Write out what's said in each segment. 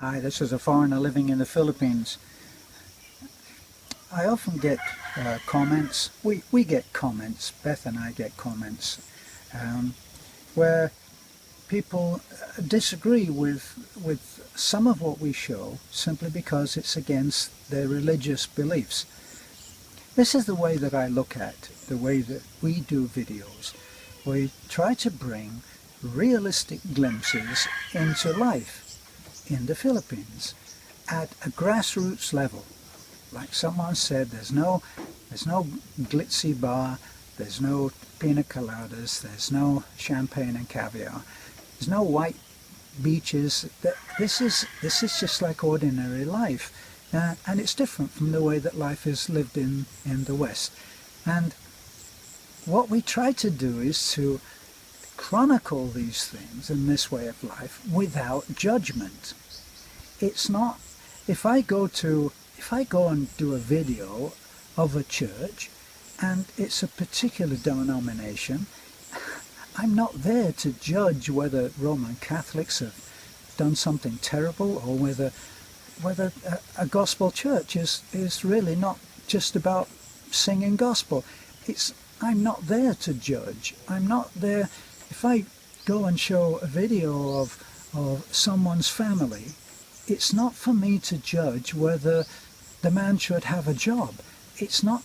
Hi, this is a foreigner living in the Philippines. I often get comments, we get comments, Beth and I get comments, where people disagree with some of what we show simply because it's against their religious beliefs. This is the way that I look at the way that we do videos. We try to bring realistic glimpses into life in the Philippines at a grassroots level. Like someone said, there's no glitzy bar, there's no pina coladas, there's no champagne and caviar, there's no white beaches. This is just like ordinary life, and it's different from the way that life is lived in the West. And what we try to do is to chronicle these things in this way of life without judgment. It's not, if I go and do a video of a church and it's a particular denomination, I'm not there to judge whether Roman Catholics have done something terrible or whether a gospel church is really not just about singing gospel. I'm not there to judge. I'm not there. If I go and show a video of someone's family, it's not for me to judge whether the man should have a job. It's not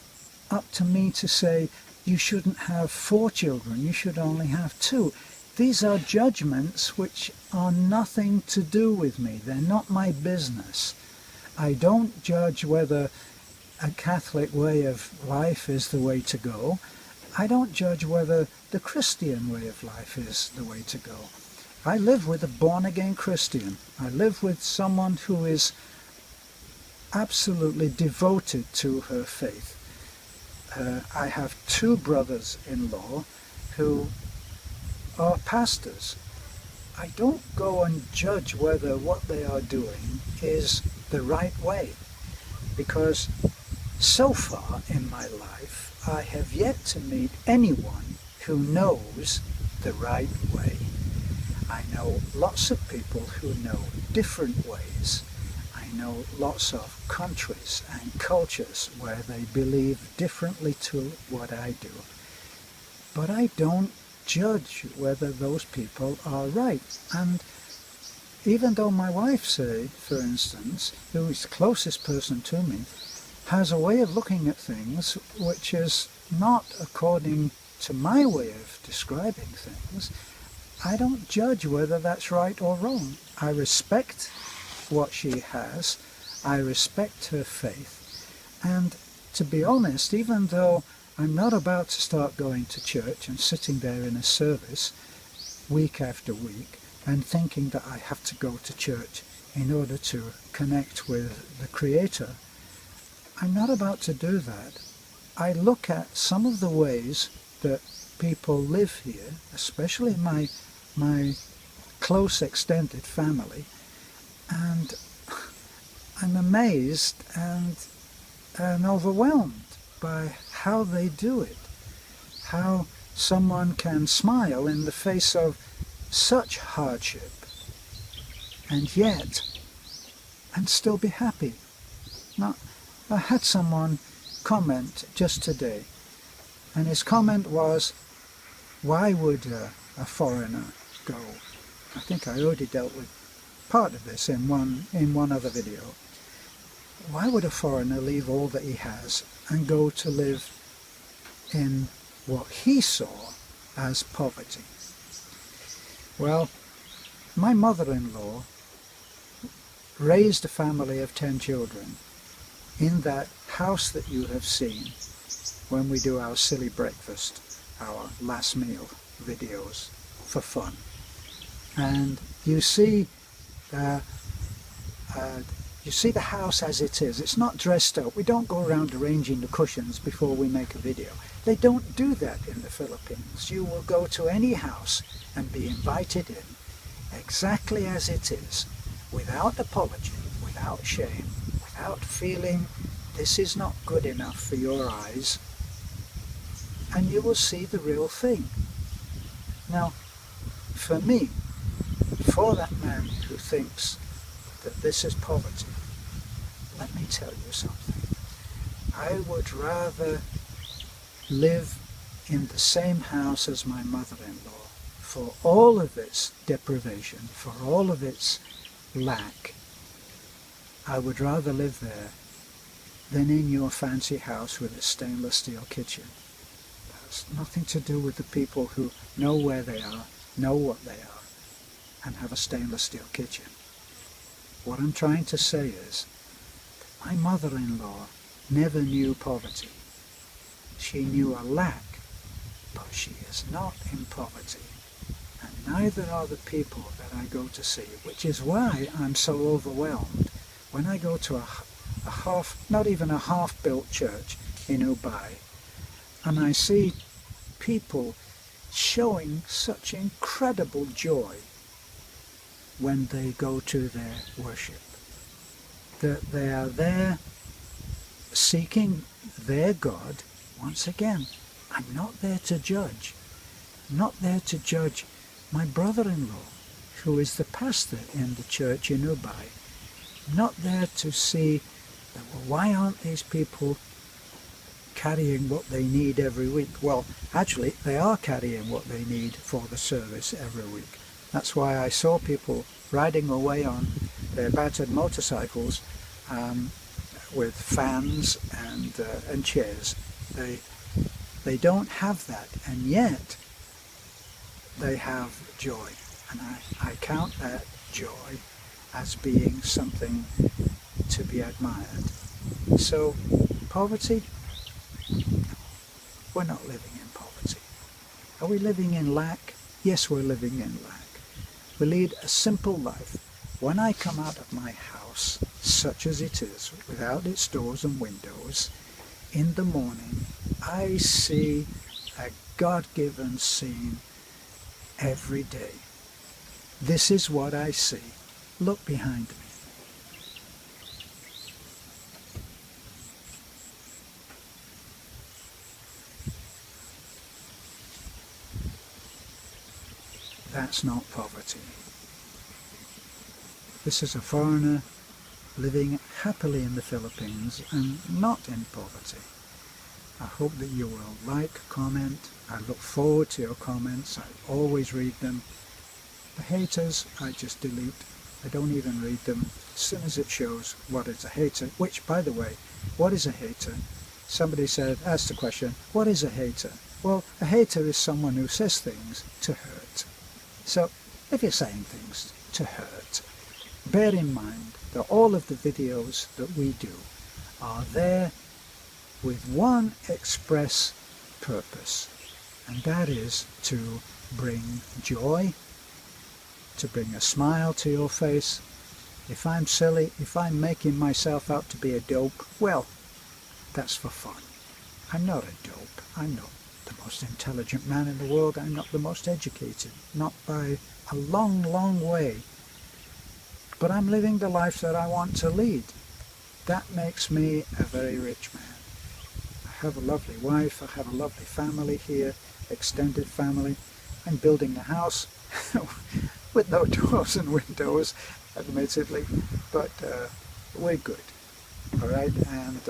up to me to say you shouldn't have 4 children, you should only have 2. These are judgments which are nothing to do with me. They're not my business. I don't judge whether a Catholic way of life is the way to go. I don't judge whether the Christian way of life is the way to go. I live with a born-again Christian. I live with someone who is absolutely devoted to her faith. I have 2 brothers-in-law who are pastors. I don't go and judge whether what they are doing is the right way, because so far in my life I have yet to meet anyone who knows the right way. I know lots of people who know different ways. I know lots of countries and cultures where they believe differently to what I do. But I don't judge whether those people are right. And even though my wife, say, for instance, who is the closest person to me, has a way of looking at things which is not according to my way of describing things, I don't judge whether that's right or wrong. I respect what she has. I respect her faith. And to be honest, even though I'm not about to start going to church and sitting there in a service week after week and thinking that I have to go to church in order to connect with the Creator, I'm not about to do that. I look at some of the ways that people live here, especially my close extended family, and I'm amazed and overwhelmed by how they do it. How someone can smile in the face of such hardship and still be happy. Now, I had someone comment just today, and his comment was, why would a foreigner go? I think I already dealt with part of this in one other video. Why would a foreigner leave all that he has and go to live in what he saw as poverty? Well, my mother-in-law raised a family of 10 children in that house that you have seen when we do our silly breakfast, our last meal videos for fun. And you see the house as it is. It's not dressed up. We don't go around arranging the cushions before we make a video. They don't do that in the Philippines. You will go to any house and be invited in exactly as it is, without apology, without shame, without feeling this is not good enough for your eyes, and you will see the real thing. Now, for me, for that man who thinks that this is poverty. Let me tell you something. I would rather live in the same house as my mother-in-law for all of its deprivation, for all of its lack. I would rather live there than in your fancy house with a stainless steel kitchen. That's nothing to do with the people who know where they are, know what they are, and have a stainless steel kitchen. What I'm trying to say is, my mother-in-law never knew poverty. She knew a lack, but she is not in poverty. And neither are the people that I go to see, which is why I'm so overwhelmed when I go to not even a half-built church in Dubai, and I see people showing such incredible joy when they go to their worship, that they are there seeking their God. Once again, I'm not there to judge. I'm not there to judge my brother-in-law, who is the pastor in the church in Dubai. I'm not there to see, well, why aren't these people carrying what they need every week? Well, actually, they are carrying what they need for the service every week. That's why I saw people riding away on their battered motorcycles with fans and chairs. They don't have that, and yet they have joy. And I count that joy as being something to be admired. So, poverty? No, we're not living in poverty. Are we living in lack? Yes, we're living in lack. We lead a simple life. When I come out of my house, such as it is, without its doors and windows, in the morning, I see a God-given scene every day. This is what I see. Look behind me. That's not poverty. This is a foreigner living happily in the Philippines and not in poverty. I hope that you will like, comment. I look forward to your comments. I always read them. The haters, I just delete. I don't even read them. As soon as it shows what is a hater, which, by the way, what is a hater? Somebody asked the question, what is a hater? Well, a hater is someone who says things to hurt. So, if you're saying things to hurt, bear in mind that all of the videos that we do are there with one express purpose, and that is to bring joy, to bring a smile to your face. If I'm silly, if I'm making myself out to be a dope, well, that's for fun. I'm not a dope. I'm not the most intelligent man in the world. I'm not the most educated, not by a long, long way. But I'm living the life that I want to lead. That makes me a very rich man. I have a lovely wife, I have a lovely family here, extended family. I'm building a house with no doors and windows, admittedly, but we're good, all right? And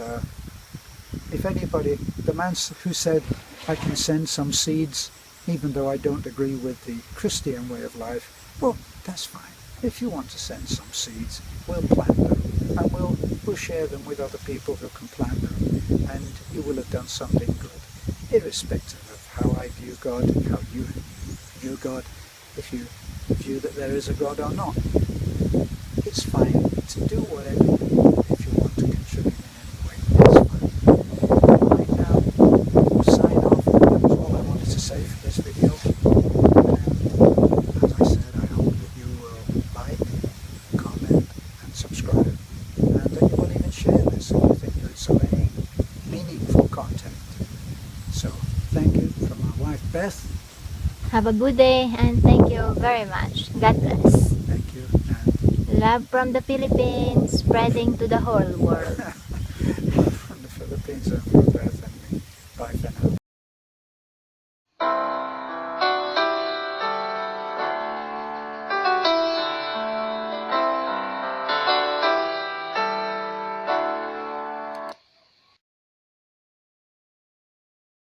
if anybody, the man who said I can send some seeds, even though I don't agree with the Christian way of life, well, that's fine. If you want to send some seeds, we'll plant them, and we'll share them with other people who can plant them, and you will have done something good, irrespective of how I view God, how you view God, if you view that there is a God or not. It's fine to do whatever you want if you want to contribute in any way. It's fine. Right now, we'll sign off. That was all I wanted to say for this video. And as I said, I hope that you will like, comment, and subscribe, and that you will even share this if you think there's any meaningful content. So, thank you from my wife Beth. Have a good day and thank you very much. God bless. Thank you. And Love from the Philippines, spreading to the whole world.